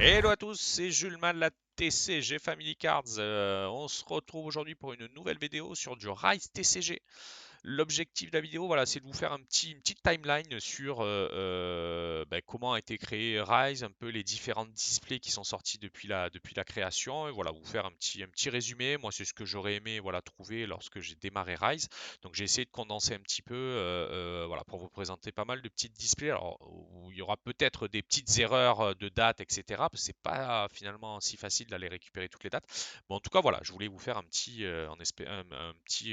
Hello à tous, c'est Jules Man, la TCG Family Cards. On se retrouve aujourd'hui pour une nouvelle vidéo sur du Rise TCG. L'objectif de la vidéo, voilà, c'est de vous faire une petite timeline sur comment a été créé Rise, un peu les différents displays qui sont sortis depuis la création, et voilà, vous faire un petit résumé. Moi, c'est ce que j'aurais aimé voilà, trouver lorsque j'ai démarré Rise. Donc, j'ai essayé de condenser un petit peu voilà, pour vous présenter pas mal de petits displays. Alors, où il y aura peut-être des petites erreurs de date, etc. Parce que c'est pas finalement si facile d'aller récupérer toutes les dates. Bon, en tout cas, voilà, je voulais vous faire un petit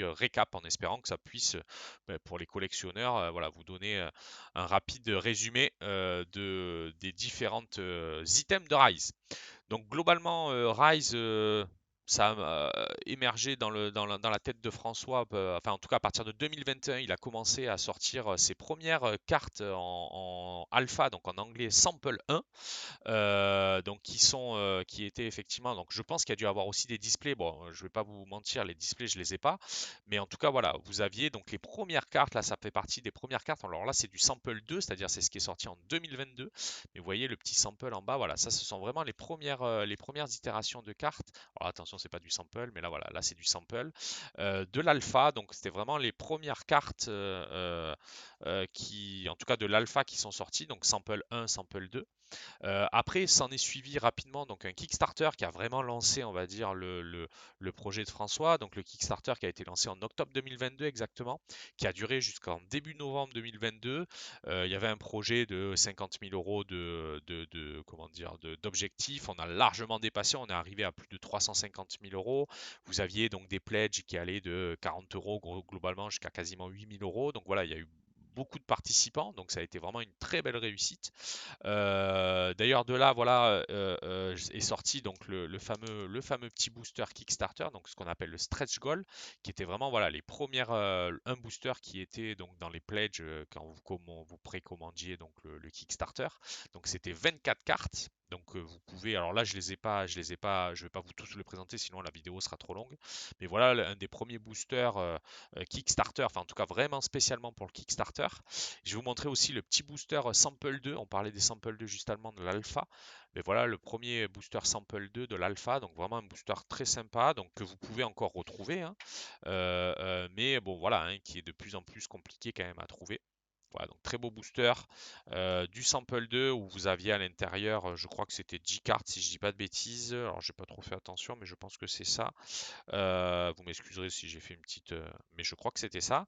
récap en espérant que ça puisse, pour les collectionneurs, voilà, vous donner un rapide résumé des différentes items de Rise. Donc globalement, Rise, ça a émergé dans la tête de François, enfin en tout cas à partir de 2021, il a commencé à sortir ses premières cartes en alpha, donc en anglais Sample 1, donc qui étaient effectivement, donc je pense qu'il y a dû avoir aussi des displays. Bon, je vais pas vous mentir, les displays je les ai pas, mais en tout cas voilà, vous aviez donc les premières cartes. Là, ça fait partie des premières cartes. Alors là, c'est du sample 2, c'est-à-dire c'est ce qui est sorti en 2022. Mais vous voyez le petit sample en bas, voilà, ça ce sont vraiment les premières itérations de cartes. Alors attention, c'est pas du sample, mais là voilà, là c'est du sample de l'alpha. Donc c'était vraiment les premières cartes en tout cas de l'alpha qui sont sorties. Donc sample 1, sample 2. Après, s'en est suivi rapidement donc un Kickstarter qui a vraiment lancé, on va dire, le projet de François. Donc le Kickstarter qui a été lancé en octobre 2022 exactement, qui a duré jusqu'en début novembre 2022. Il y avait un projet de 50 000 euros comment dire, d'objectifs. On a largement dépassé, on est arrivé à plus de 350 000 euros. Vous aviez donc des pledges qui allaient de 40 euros globalement jusqu'à quasiment 8 000 euros. Donc voilà, il y a eu beaucoup de participants, donc ça a été vraiment une très belle réussite. D'ailleurs, de là, voilà, est sorti donc le fameux petit booster Kickstarter, donc ce qu'on appelle le stretch goal, qui était vraiment voilà les premières un booster qui était donc dans les pledges quand vous précommandiez donc le Kickstarter. Donc c'était 24 cartes. Donc vous pouvez, alors là je les ai pas, je vais pas vous tous le présenter, sinon la vidéo sera trop longue. Mais voilà un des premiers boosters Kickstarter, enfin en tout cas vraiment spécialement pour le Kickstarter. Je vais vous montrer aussi le petit booster Sample 2. On parlait des Sample 2 juste avant de l'alpha. Mais voilà le premier booster Sample 2 de l'alpha. Donc vraiment un booster très sympa. Donc que vous pouvez encore retrouver, hein. Mais bon voilà, hein, qui est de plus en plus compliqué quand même à trouver. Voilà, donc très beau booster. Du Sample 2 où vous aviez à l'intérieur, je crois que c'était 10 cartes si je dis pas de bêtises. Alors j'ai pas trop fait attention, mais je pense que c'est ça. Vous m'excuserez si j'ai fait une petite, mais je crois que c'était ça.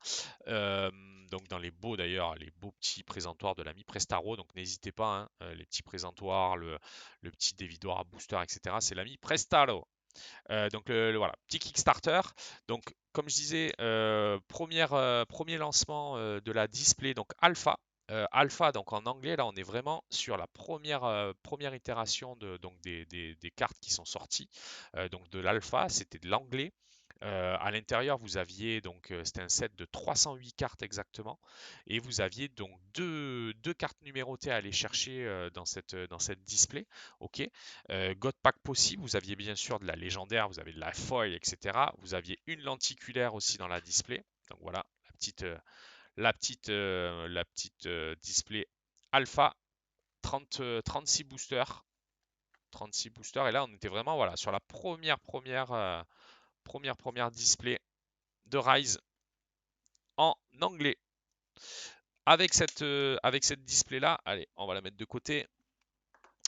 Euh, donc dans les beaux d'ailleurs, les beaux petits présentoirs de l'ami Prestaro, donc n'hésitez pas, hein, les petits présentoirs, le petit dévidoir à booster, etc. C'est l'ami Prestaro. Donc voilà, petit Kickstarter. Donc comme je disais, premier lancement de la display, donc Alpha. Alpha, donc en anglais, là on est vraiment sur la première itération donc des cartes qui sont sorties. Donc de l'alpha, c'était de l'anglais. À l'intérieur, vous aviez donc c'était un set de 308 cartes exactement, et vous aviez donc deux cartes numérotées à aller chercher dans cette display. Ok. God Pack possible, vous aviez bien sûr de la légendaire, vous avez de la foil, etc. Vous aviez une lenticulaire aussi dans la display. Donc voilà, la petite display alpha 36 boosters. 36 boosters. Et là, on était vraiment voilà, sur la première display de Rise en anglais. Avec cette display-là, allez, on va la mettre de côté.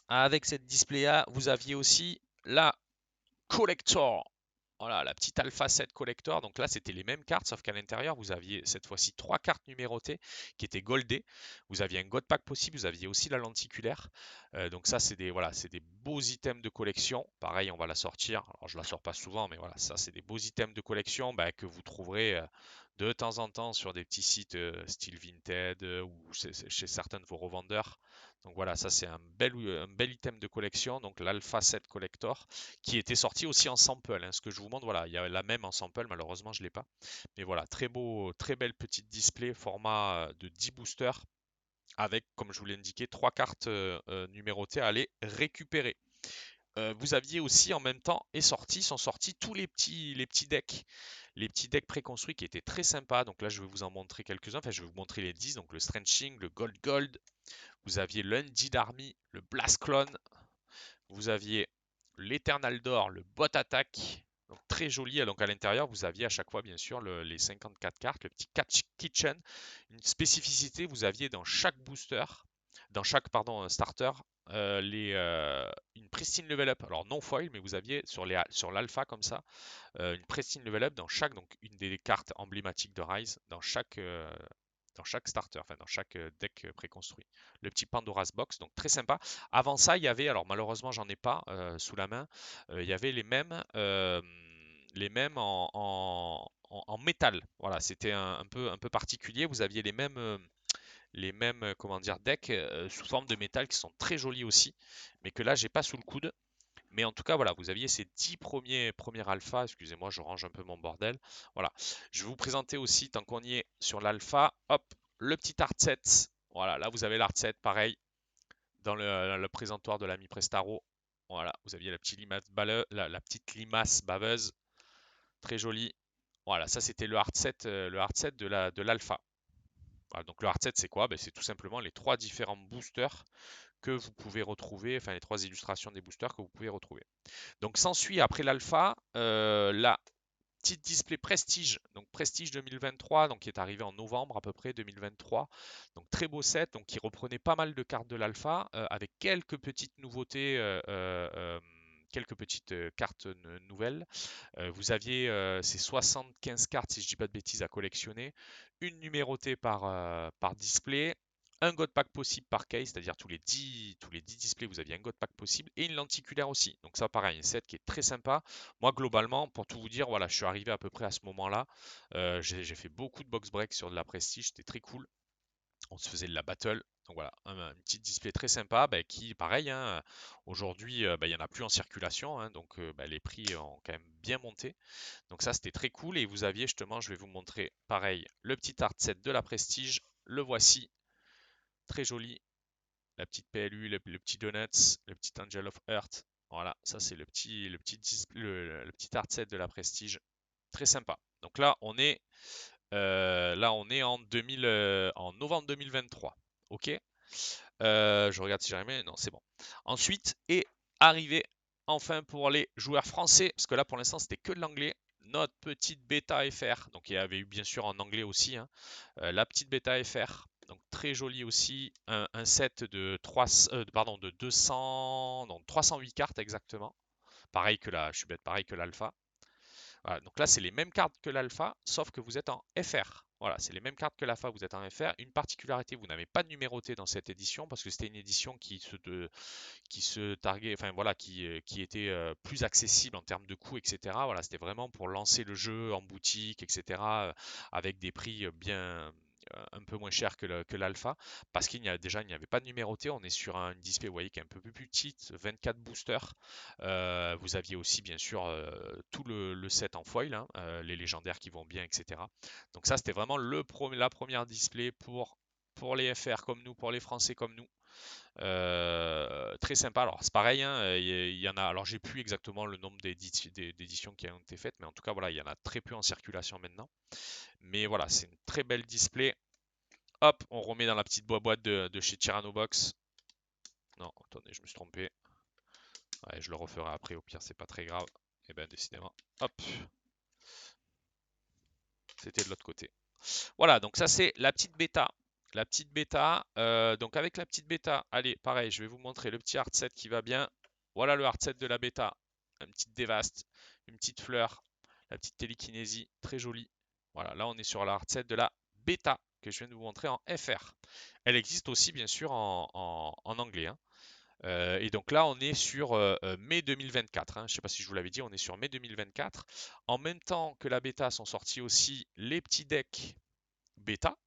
Avec cette display-là, vous aviez aussi la Collector. Voilà, la petite Alpha 7 Collector. Donc là, c'était les mêmes cartes, sauf qu'à l'intérieur, vous aviez cette fois-ci 3 cartes numérotées qui étaient goldées. Vous aviez un God Pack possible, vous aviez aussi la lenticulaire. Donc ça, c'est des beaux items de collection. Pareil, on va la sortir. Alors, je la sors pas souvent, mais voilà, ça, c'est des beaux items de collection bah, que vous trouverez de temps en temps sur des petits sites style Vinted ou chez certains de vos revendeurs. Donc voilà, ça, c'est un bel item de collection. Donc l'Alpha 7 Collector qui était sorti aussi en sample, hein. Ce que je vous montre, voilà, il y a la même en sample, malheureusement je ne l'ai pas. Mais voilà, très beau, très belle petite display, format de 10 boosters, avec, comme je vous l'ai indiqué, 3 cartes numérotées à aller récupérer. Vous aviez aussi en même temps sont sortis tous les petits decks. Les petits decks préconstruits qui étaient très sympas. Donc là, je vais vous en montrer quelques-uns. Enfin, je vais vous montrer les 10. Donc le Strenching, le Gold Gold. Vous aviez le Undead Army, le Blast Clone, vous aviez l'Eternal d'or, le bot attack, donc très joli. Donc à l'intérieur, vous aviez à chaque fois, bien sûr, les 54 cartes, le petit kitchen. Une spécificité, vous aviez dans chaque booster, dans chaque pardon, starter, une pristine level up. Alors non foil, mais vous aviez sur l'alpha comme ça, une pristine level up dans chaque, donc une des cartes emblématiques de Rise, dans chaque starter, enfin dans chaque deck préconstruit. Le petit Pandora's Box, donc très sympa. Avant ça, il y avait, alors malheureusement j'en ai pas sous la main, il y avait les mêmes en métal. Voilà, c'était un peu particulier. Vous aviez les mêmes comment dire, decks sous forme de métal qui sont très jolis aussi, mais que là j'ai pas sous le coude. Mais en tout cas, voilà, vous aviez ces 10 premiers alpha. Excusez-moi, je range un peu mon bordel. Voilà. Je vais vous présenter aussi, tant qu'on y est sur l'alpha, hop, le petit art set. Voilà, là vous avez l'art set, pareil, dans le présentoir de l'ami Prestaro. Voilà, vous aviez la petite limace baveuse, très jolie. Voilà, ça c'était le art set de l'alpha. Voilà, donc le art set c'est quoi? Ben, c'est tout simplement les trois différents boosters que vous pouvez retrouver, enfin les trois illustrations des boosters que vous pouvez retrouver. Donc s'ensuit après l'alpha la petite display Prestige, donc Prestige 2023, donc qui est arrivé en novembre à peu près 2023. Donc très beau set, donc qui reprenait pas mal de cartes de l'alpha avec quelques petites nouveautés. Quelques petites cartes nouvelles. Vous aviez ces 75 cartes, si je dis pas de bêtises, à collectionner, une numérotée par display, un God Pack possible par case, c'est-à-dire tous les 10 displays, vous aviez un God Pack possible, et une lenticulaire aussi. Donc ça, pareil, un set qui est très sympa. Moi, globalement, pour tout vous dire, voilà, je suis arrivé à peu près à ce moment-là. J'ai fait beaucoup de box break sur de la Prestige, c'était très cool. On se faisait de la battle. Donc voilà, un petit display très sympa bah, qui, pareil, hein, aujourd'hui, bah, il n'y en a plus en circulation. Hein, donc bah, les prix ont quand même bien monté. Donc ça, c'était très cool. Et vous aviez justement, je vais vous montrer, pareil, le petit art set de la Prestige. Le voici, très joli. La petite PLU, le petit Donuts, le petit Angel of Earth. Voilà, ça c'est le petit art set de la Prestige. Très sympa. Donc là, on est en novembre 2023. Ok. Je regarde si j'arrive. Non, c'est bon. Ensuite est arrivé enfin pour les joueurs français, parce que là pour l'instant c'était que de l'anglais, notre petite bêta FR. Donc il y avait eu bien sûr en anglais aussi, hein, la petite bêta FR. Donc très joli aussi, un set de de 200, non, 308 cartes exactement. Pareil que je suis bête, pareil que l'alpha. Voilà, donc là, c'est les mêmes cartes que l'alpha, sauf que vous êtes en FR. Voilà, c'est les mêmes cartes que l'alpha, vous êtes en FR. Une particularité, vous n'avez pas de numéroté dans cette édition parce que c'était une édition qui se targuait, enfin voilà, qui était plus accessible en termes de coût, etc. Voilà, c'était vraiment pour lancer le jeu en boutique, etc. Avec des prix bien un peu moins chers que l'alpha, parce il n'y avait pas de numéroté. On est sur une display, vous voyez, qui est un peu plus petite, 24 boosters. Vous aviez aussi, bien sûr, tout le set en foil, hein, les légendaires qui vont bien, etc. Donc ça, c'était vraiment la première display pour les FR comme nous, pour les Français comme nous. Très sympa. Alors c'est pareil, hein, il y en a. Alors j'ai plus exactement le nombre d'éditions qui ont été faites, mais en tout cas voilà, il y en a très peu en circulation maintenant. Mais voilà, c'est une très belle display. Hop, on remet dans la petite boîte de chez Tyranno Box. Non, attendez, je me suis trompé. Ouais, je le referai après, au pire, c'est pas très grave. Et ben décidément. Hop, c'était de l'autre côté. Voilà, donc ça c'est la petite bêta. La petite bêta, donc avec la petite bêta, allez, pareil, je vais vous montrer le petit hard set qui va bien. Voilà le hard set de la bêta. Une petite dévaste, une petite fleur, la petite télékinésie, très jolie. Voilà, là on est sur la hard set de la bêta que je viens de vous montrer en FR. Elle existe aussi bien sûr en anglais, hein. Et donc là, on est sur mai 2024, hein. Je ne sais pas si je vous l'avais dit, on est sur mai 2024. En même temps que la bêta sont sortis aussi les petits decks bêta.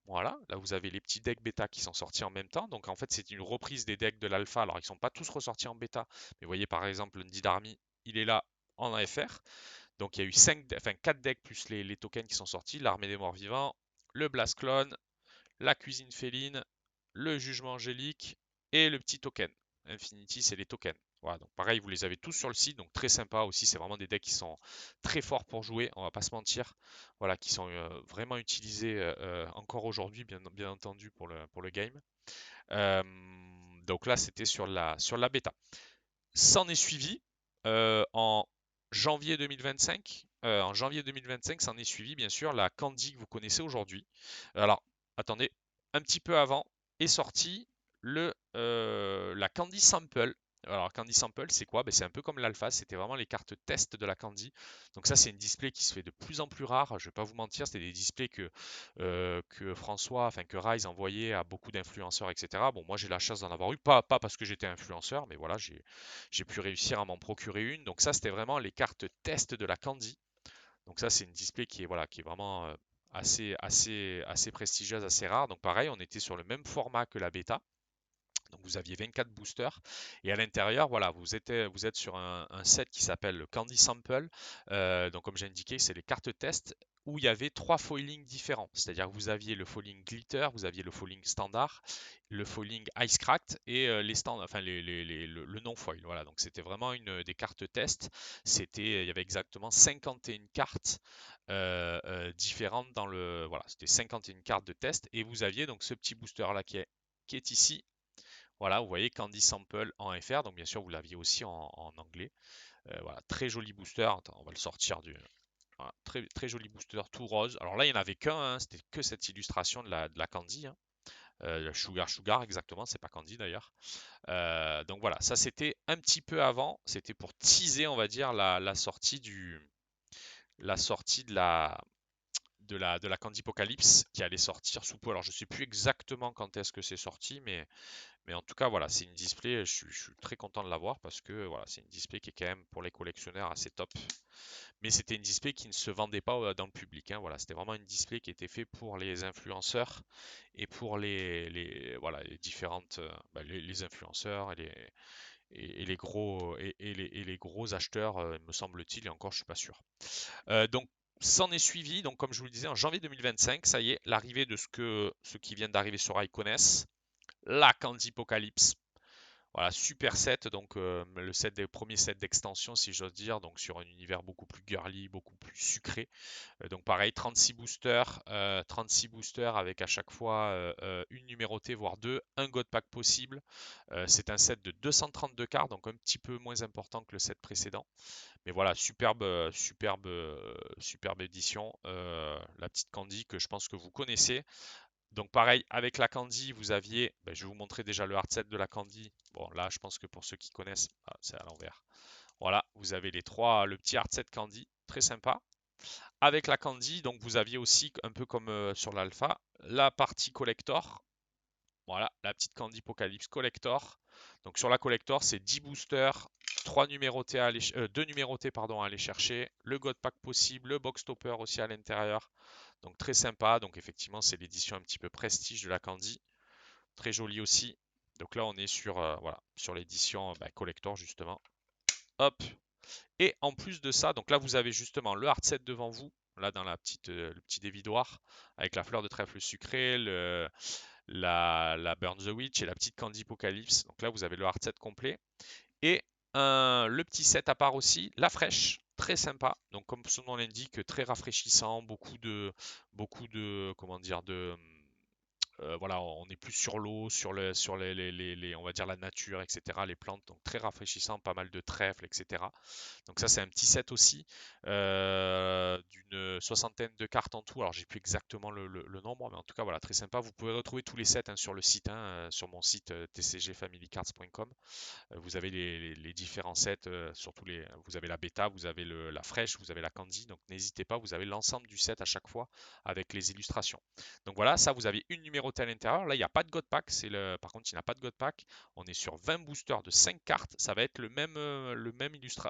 Voilà, là vous avez les petits decks bêta qui sont sortis en même temps. Donc en fait, c'est une reprise des decks de l'alpha. Alors ils ne sont pas tous ressortis en bêta. Mais vous voyez par exemple, le Nid Army, il est là en FR. Donc il y a eu 4 decks plus les tokens qui sont sortis. L'armée des morts vivants, le Blast Clone, la cuisine féline, le jugement angélique et le petit token. Infinity, c'est les tokens. Voilà, donc pareil, vous les avez tous sur le site, donc très sympa aussi. C'est vraiment des decks qui sont très forts pour jouer, on va pas se mentir. Voilà, qui sont vraiment utilisés encore aujourd'hui, bien entendu, pour le game. Euh, donc là, c'était sur la bêta. S'en est suivi en janvier 2025. En janvier 2025, s'en est suivi bien sûr la Candy que vous connaissez aujourd'hui. Alors, attendez, un petit peu avant est sorti la Candy Sample. Alors, Candy Sample, c'est quoi? Ben, c'est un peu comme l'Alpha, c'était vraiment les cartes test de la Candy. Donc ça, c'est une display qui se fait de plus en plus rare. Je vais pas vous mentir, c'était des displays que François, enfin que Rise envoyait à beaucoup d'influenceurs, etc. Bon, moi j'ai la chance d'en avoir eu, pas parce que j'étais influenceur, mais voilà, j'ai pu réussir à m'en procurer une. Donc ça, c'était vraiment les cartes test de la Candy. Donc ça, c'est une display qui est voilà, qui est vraiment assez prestigieuse, assez rare. Donc pareil, on était sur le même format que la bêta. Donc vous aviez 24 boosters et à l'intérieur, voilà, vous êtes sur un set qui s'appelle le Candy Sample. Donc comme j'ai indiqué, c'est les cartes test où il y avait trois foilings différents. C'est-à-dire que vous aviez le foiling glitter, vous aviez le foiling standard, le foiling ice cracked et les stands, enfin le non foil. Voilà, donc c'était vraiment une des cartes test. Il y avait exactement 51 cartes différentes dans le, voilà, c'était 51 cartes de test et vous aviez donc ce petit booster là qui est ici. Voilà, vous voyez Candy Sample en FR, donc bien sûr vous l'aviez aussi en anglais. Voilà, très joli booster. Attends, on va le sortir du. Voilà, très, très joli booster tout rose. Alors là, il n'y en avait qu'un, hein, c'était que cette illustration de la Candy. Hein. Sugar Sugar, exactement, c'est pas Candy d'ailleurs. Donc voilà, ça c'était un petit peu avant, c'était pour teaser, on va dire, la sortie de la Candy Apocalypse qui allait sortir sous peu. Alors je sais plus exactement quand est-ce que c'est sorti, mais en tout cas, voilà, c'est une display, je suis très content de l'avoir parce que voilà, c'est une display qui est quand même pour les collectionneurs assez top. Mais c'était une display qui ne se vendait pas dans le public. Hein, voilà, c'était vraiment une display qui était faite pour les influenceurs et pour voilà, les différentes, les influenceurs et les gros et les gros acheteurs, me semble-t-il, et encore, je suis pas sûr. Donc s'en est suivi, donc comme je vous le disais, en janvier 2025, ça y est, l'arrivée de ce qui vient d'arriver sur Icones, la Candy Apocalypse. Voilà, super set, donc le set des premiers sets d'extension, si j'ose dire, donc sur un univers beaucoup plus girly, beaucoup plus sucré. Donc pareil, 36 boosters avec à chaque fois une numérotée, voire deux, un God Pack possible. C'est un set de 232 cartes, donc un petit peu moins important que le set précédent. Mais voilà, superbe édition. La petite Candy que je pense que vous connaissez. Donc pareil, avec la Candy, vous aviez, je vais vous montrer déjà le hard set de la Candy. Bon, là, je pense que pour ceux qui connaissent, c'est à l'envers. Voilà, vous avez le petit hard set Candy, très sympa. Avec la Candy, donc vous aviez aussi, un peu comme sur l'Alpha, la partie collector. Voilà, la petite Candy Apocalypse collector. Donc sur la collector, c'est 10 boosters, 2 numérotés pardon, à aller chercher, le God Pack possible, le box topper aussi à l'intérieur. Donc très sympa. Donc effectivement, c'est l'édition un petit peu prestige de la Candy. Très jolie aussi. Donc là, on est voilà, sur l'édition collector justement. Hop. Et en plus de ça, donc là, vous avez justement le hard set devant vous. Là, dans le petit dévidoir, avec la fleur de trèfle sucrée, la Burn the Witch et la petite Candy Apocalypse. Donc là, vous avez le hard set complet. Et le petit set à part aussi, la fraîche, très sympa. Donc comme son nom l'indique, très rafraîchissant, comment dire, voilà, on est plus sur l'eau, sur on va dire la nature, etc. Les plantes, donc très rafraîchissant, pas mal de trèfle, etc. Donc ça, c'est un petit set aussi d'une soixantaine de cartes en tout. Alors, j'ai plus exactement le nombre, mais en tout cas, voilà, très sympa. Vous pouvez retrouver tous les sets hein, sur le site, hein, sur mon site tcgfamilycards.com. Vous avez les différents sets, surtout vous avez la bêta, vous avez la fraîche, vous avez la candy. Donc, n'hésitez pas, vous avez l'ensemble du set à chaque fois avec les illustrations. Donc voilà, ça, vous avez une numérotée à l'intérieur. Là, il n'y a pas de God Pack. Par contre, il n'y a pas de God Pack. On est sur 20 boosters de 5 cartes. Ça va être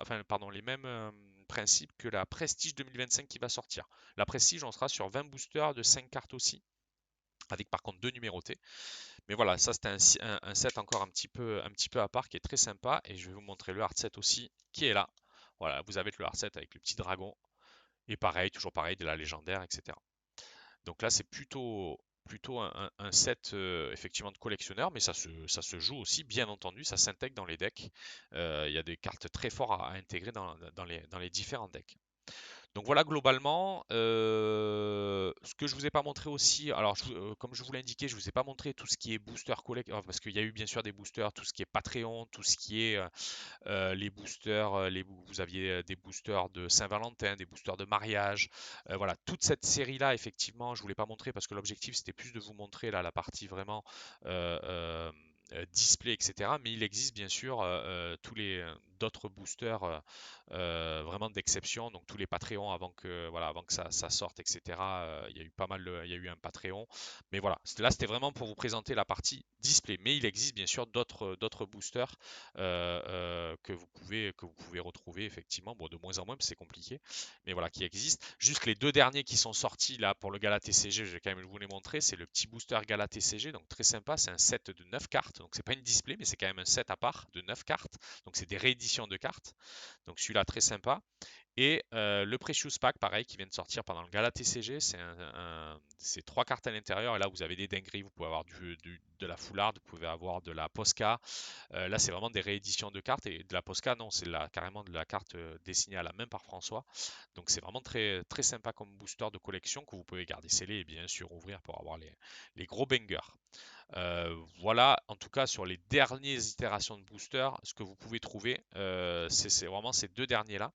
enfin, pardon, les mêmes principes que la Prestige 2025 qui va sortir. La Prestige, on sera sur 20 boosters de 5 cartes aussi, avec par contre deux numérotés. Mais voilà, ça c'est un set encore un petit peu à part qui est très sympa. Et je vais vous montrer le hard set aussi qui est là. Voilà, vous avez le hard set avec le petit dragon. Et pareil, toujours pareil, de la légendaire, etc. Donc là, c'est plutôt un set effectivement de collectionneur, mais ça se joue aussi, bien entendu, ça s'intègre dans les decks. Il y a des cartes très fortes à intégrer dans les différents decks. Donc voilà globalement, ce que je vous ai pas montré aussi, alors comme je vous l'ai indiqué, je vous ai pas montré tout ce qui est booster collect, parce qu'il y a eu bien sûr des boosters, tout ce qui est Patreon, tout ce qui est les boosters, vous aviez des boosters de Saint-Valentin, des boosters de mariage, voilà, toute cette série-là, effectivement, je ne vous l'ai pas montré parce que l'objectif c'était plus de vous montrer là la partie vraiment euh, euh, display, etc. Mais il existe bien sûr tous les d'autres boosters vraiment d'exception, donc tous les Patreons avant que ça sorte, etc. Il y a eu pas mal, il y a eu un Patreon, mais voilà, là c'était vraiment pour vous présenter la partie display. Mais il existe bien sûr d'autres boosters que vous pouvez retrouver effectivement, bon, de moins en moins parce que c'est compliqué, mais voilà, qui existent. Juste les deux derniers qui sont sortis là pour le Gala TCG, je vais quand même vous les montrer, c'est le petit booster Gala TCG, donc très sympa, c'est un set de 9 cartes, donc c'est pas une display, mais c'est quand même un set à part de 9 cartes, donc c'est des rééditions de cartes, donc celui-là très sympa. Et le Precious Pack, pareil, qui vient de sortir pendant le Gala TCG, c'est 3 cartes à l'intérieur. Et là, vous avez des dingueries. Vous pouvez avoir de la Foulard, vous pouvez avoir de la Posca. Là, c'est vraiment des rééditions de cartes. Et de la Posca, non, c'est carrément de la carte dessinée à la main par François. Donc, c'est vraiment très, très sympa comme booster de collection que vous pouvez garder scellé et bien sûr ouvrir pour avoir les gros bangers. Voilà, en tout cas sur les dernières itérations de booster, ce que vous pouvez trouver, c'est vraiment ces deux derniers-là.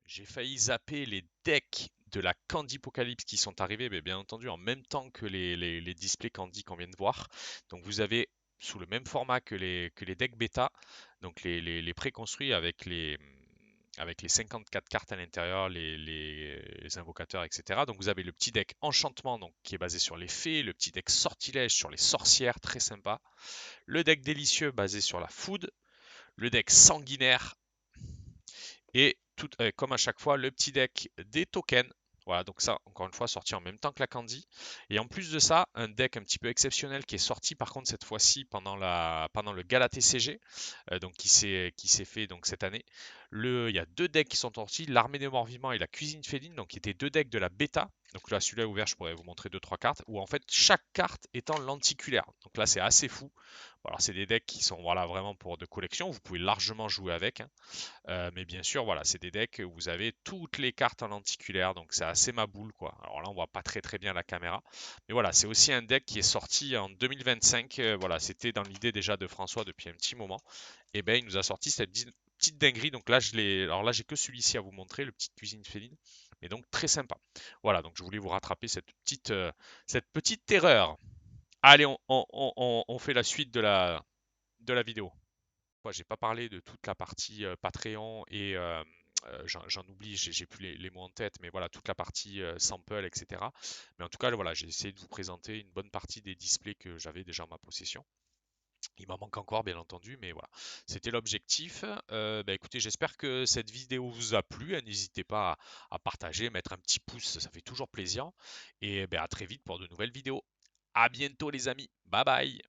J'ai failli zapper les decks de la Candy Apocalypse qui sont arrivés, mais bien entendu en même temps que les displays Candy qu'on vient de voir. Donc vous avez sous le même format que les decks bêta, donc les préconstruits avec les 54 cartes à l'intérieur, les invocateurs, etc. Donc vous avez le petit deck Enchantement donc, qui est basé sur les fées, le petit deck Sortilège sur les sorcières, très sympa. Le deck Délicieux basé sur la Food, le deck Sanguinaire et comme à chaque fois, le petit deck des tokens. Voilà, donc ça, encore une fois, sorti en même temps que la Candy. Et en plus de ça, un deck un petit peu exceptionnel qui est sorti par contre cette fois-ci pendant le Gala TCG, donc qui s'est fait donc cette année. Il y a deux decks qui sont sortis, l'Armée des Morts Vivants et la Cuisine Féline, donc qui étaient deux decks de la bêta. Donc là, celui-là ouvert, je pourrais vous montrer deux trois cartes, où en fait chaque carte étant lenticulaire. Donc là, c'est assez fou. Bon, alors c'est des decks qui sont voilà, vraiment pour de collection, vous pouvez largement jouer avec, hein. Mais bien sûr, voilà, c'est des decks où vous avez toutes les cartes en lenticulaire, donc c'est assez ma boule, quoi. Alors là, on voit pas très très bien la caméra, mais voilà, c'est aussi un deck qui est sorti en 2025. Voilà, c'était dans l'idée déjà de François depuis un petit moment. Et ben, il nous a sorti cette petite dinguerie. Donc là, alors là, j'ai que celui-ci à vous montrer, le petit cuisine féline, mais donc très sympa. Voilà, donc je voulais vous rattraper cette petite terreur. Allez, on fait la suite de la vidéo. Moi, j'ai pas parlé de toute la partie Patreon et j'en oublie, j'ai plus les mots en tête, mais voilà, toute la partie sample, etc. Mais en tout cas, voilà, j'ai essayé de vous présenter une bonne partie des displays que j'avais déjà en ma possession. Il m'en manque encore, bien entendu, mais voilà, c'était l'objectif. Bah, écoutez, j'espère que cette vidéo vous a plu, hein. N'hésitez pas à partager, mettre un petit pouce, ça fait toujours plaisir. Et bah, à très vite pour de nouvelles vidéos. À bientôt, les amis. Bye bye.